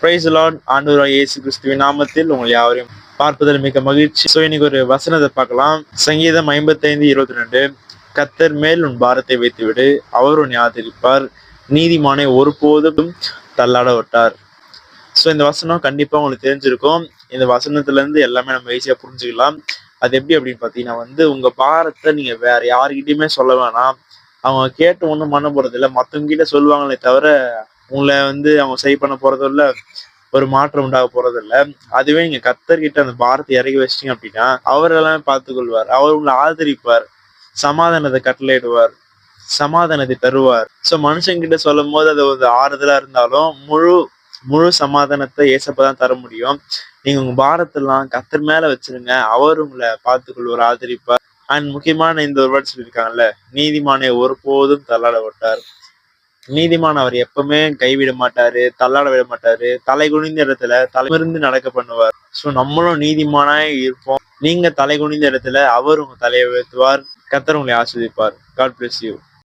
Praise the Lord. ஆண்டவராகிய இயேசு கிறிஸ்துவின் நாமத்தில் உங்கள் யாவரையும் பார்ப்பதில் மிக மகிழ்ச்சி. ஸோ இன்னைக்கு ஒரு வசனத்தை பார்க்கலாம். சங்கீதம் 55:22. கர்த்தர் மேல் உன் பாரத்தை வைத்து விடு, அவர் உன்னை ஆதரிப்பார், நீதிமானை ஒருபோதும் தள்ளாட விட்டார். ஸோ இந்த வசனம் கண்டிப்பா உங்களுக்கு தெரிஞ்சிருக்கும். இந்த வசனத்துல இருந்து எல்லாமே நம்ம ஈஸியா புரிஞ்சுக்கலாம். அது எப்படி அப்படின்னு பார்த்தீங்கன்னா உங்க பாரத்தை நீங்க வேற யாருக்கிட்டையுமே சொல்ல வேணாம். அவங்க கேட்டு ஒன்றும் பண்ண போறது இல்லை. மற்றவங்க கிட்ட சொல்லுவாங்களே தவிர உங்களை அவங்க சரி பண்ண போறதும் இல்லை, ஒரு மாற்றம் உண்டாக போறது இல்லை. அதுவே நீங்க கர்த்தர்கிட்ட அந்த பாரத்தை இறக்கி வச்சிட்டீங்க அப்படின்னா அவர் எல்லாமே பார்த்து கொள்வார். அவர் உங்களை ஆதரிப்பார், சமாதானத்தை கட்டளையிடுவார், சமாதானத்தை தருவார். ஸோ மனுஷங்கிட்ட சொல்லும் போது அது ஒரு ஆறுதலா இருந்தாலும் முழு சமாதானத்தை ஏசப்பதான் தர முடியும். நீங்க உங்க பாரத்தெல்லாம் கர்த்தர் மேல வச்சிருங்க, அவர் உங்களை பார்த்து கொள்வார், ஆதரிப்பார். அண்ட் முக்கியமான இந்த ஒரு வேர்ட் சொல்லியிருக்காங்கல்ல, நீதிமானை ஒருபோதும் தள்ளாட விட்டார். நீதிமான் அவர் எப்பவுமே கைவிட மாட்டாரு, தள்ளாட விட மாட்டாரு. தலை குனிந்த இடத்துல தலைமிருந்து நடக்க பண்ணுவார். ஸோ நம்மளும் நீதிமானாய் இருப்போம். நீங்க தலை குனிந்த இடத்துல அவர் உங்க தலையை உயர்த்துவார். கர்த்தர் உங்களை ஆசீர்வதிப்பார். God bless you.